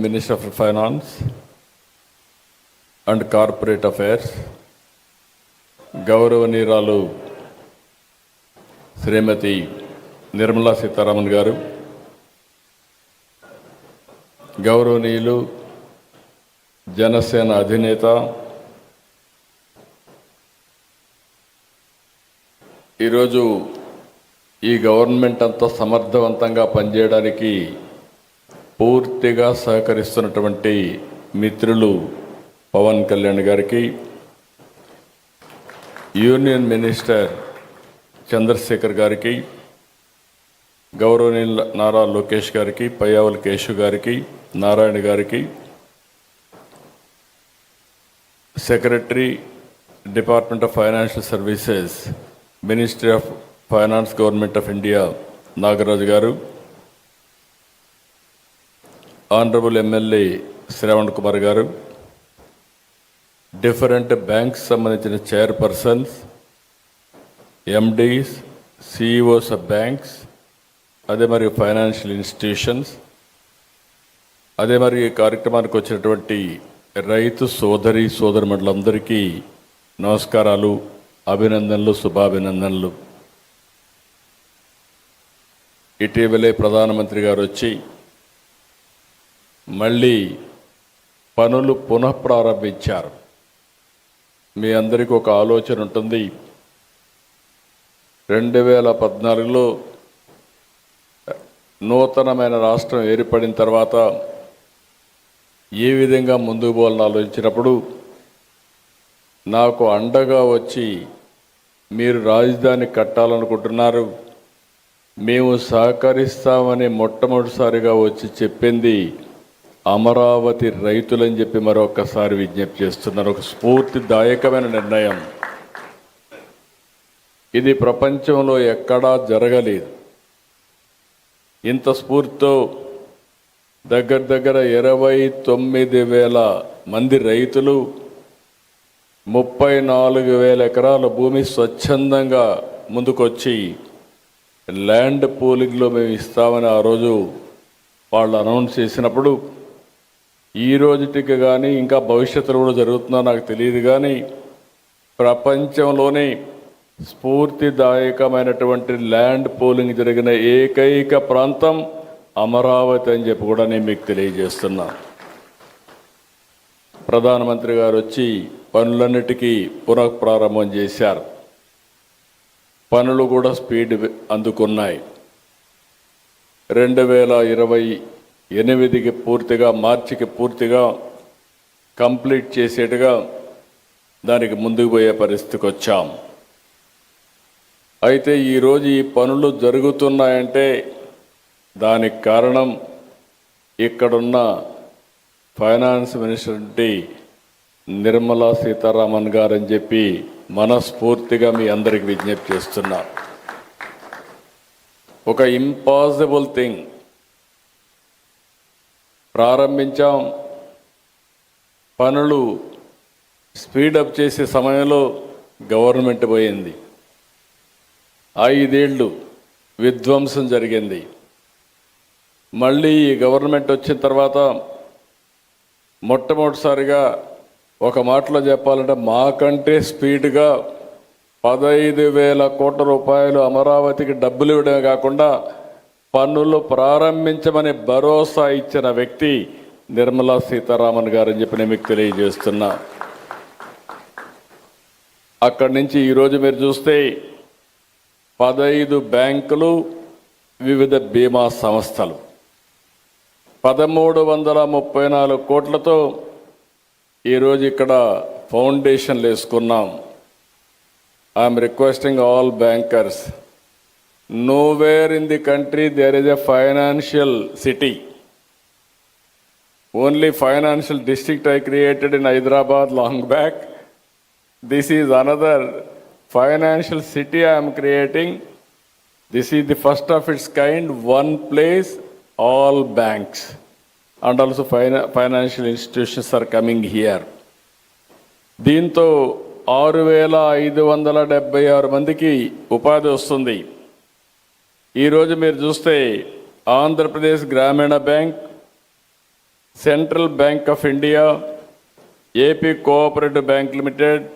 Minister for Finance and Corporate Affairs, గౌరవనీయురాలు శ్రీమతి నిర్మలా సీతారామన్ గారు, గౌరవనీయులు జనసేన అధినేత ఈరోజు ఈ గవర్నమెంట్ అంతా సమర్థవంతంగా పనిచేయడానికి పూర్తిగా సహకరిస్తున్నటువంటి మిత్రులు పవన్ కళ్యాణ్ గారికి, యూనియన్ మినిస్టర్ చంద్రశేఖర్ గారికి, గౌరవనీయులు నారా లోకేష్ గారికి, పయ్యావుల కేశు గారికి, నారాయణ గారికి, secretary department of financial services, ministry of finance, government of India Nagaraju గారు, ఆనరబుల్ ఎమ్మెల్యే శ్రవణ్ కుమార్ గారు, డిఫరెంట్ బ్యాంక్స్ సంబంధించిన chairpersons, MDs, CEOs of banks, అదే మరి ఫైనాన్షియల్ ఇన్స్టిట్యూషన్స్, అదే మరి ఈ కార్యక్రమానికి వచ్చినటువంటి రైతు సోదరులందరికీ నమస్కారాలు, అభినందనలు, శుభాభినందనలు. ఇటీవలే ప్రధానమంత్రి గారు వచ్చి మళ్ళీ పనులు పునఃప్రారంభించారు. మీ అందరికీ ఒక ఆలోచన ఉంటుంది. 2014లో నూతనమైన రాష్ట్రం ఏర్పడిన తర్వాత ఏ విధంగా ముందుకు పోవాలని ఆలోచించినప్పుడు నాకు అండగా వచ్చి మీరు రాజధాని కట్టాలనుకుంటున్నారు, మేము సహకరిస్తామని మొట్టమొదటిసారిగా వచ్చి చెప్పింది అమరావతి రైతులని చెప్పి మరొకసారి విజ్ఞప్తి చేస్తున్నారు. ఒక స్ఫూర్తిదాయకమైన నిర్ణయం. ఇది ప్రపంచంలో ఎక్కడా జరగలేదు. ఇంత స్ఫూర్తితో దగ్గర 29,000 మంది రైతులు 34,000 ఎకరాల భూమి స్వచ్ఛందంగా ముందుకొచ్చి ల్యాండ్ పూలింగ్లో మేము ఇస్తామని ఆ రోజు వాళ్ళు అనౌన్స్ చేసినప్పుడు, ఈ రోజుటికి కానీ ఇంకా భవిష్యత్తులో కూడా జరుగుతుందో నాకు తెలియదు కానీ ప్రపంచంలోనే స్ఫూర్తిదాయకమైనటువంటి ల్యాండ్ పూలింగ్ జరిగిన ఏకైక ప్రాంతం అమరావతి అని చెప్పి కూడా నేను మీకు తెలియజేస్తున్నా. ప్రధానమంత్రి గారు వచ్చి పనులన్నిటికీ పునఃప్రారంభం చేశారు. పనులు కూడా స్పీడ్ అందుకున్నాయి. 2028కి పూర్తిగా, మార్చికి పూర్తిగా కంప్లీట్ చేసేట్టుగా దానికి ముందుకు పోయే పరిస్థితికి వచ్చాం. అయితే ఈరోజు ఈ పనులు జరుగుతున్నాయంటే దానికి కారణం ఇక్కడున్న ఫైనాన్స్ మినిస్టర్ నిర్మలా సీతారామన్ గారని చెప్పి మనస్ఫూర్తిగా మీ అందరికి విజ్ఞప్తి చేస్తున్నా. ఒక ఇంపాసిబుల్ థింగ్ ప్రారంభించాం. పనులు స్పీడప్ చేసే సమయంలో గవర్నమెంట్ పోయింది. 5 ఏళ్ళు విధ్వంసం జరిగింది. మళ్ళీ ఈ గవర్నమెంట్ వచ్చిన తర్వాత మొట్టమొదటిసారిగా ఒక మాటలో చెప్పాలంటే మాకంటే స్పీడ్గా 15,000 కోట్ల రూపాయలు అమరావతికి డబ్బులు ఇవ్వడమే కాకుండా పన్నులు ప్రారంభించమని భరోసా ఇచ్చిన వ్యక్తి నిర్మలా సీతారామన్ గారని చెప్పి నేను మీకు తెలియజేస్తున్నా. అక్కడి నుంచి ఈరోజు మీరు చూస్తే 15 బ్యాంకులు, వివిధ బీమా సంస్థలు 1334 కోట్లతో ఈరోజు ఇక్కడ ఫౌండేషన్లు వేసుకున్నాం. I'm requesting all bankers, nowhere in the country there is a financial city. Only financial district I created in Hyderabad long back. This is another financial city I am creating. This is the first of its kind, one place, all banks and also financial institutions are coming here. దీంతో 6,576 మందికి ఉపాధి వస్తుంది. ఈరోజు మీరు చూస్తే ఆంధ్రప్రదేశ్ గ్రామీణ bank Central Bank of India, AP Cooperative Bank Limited,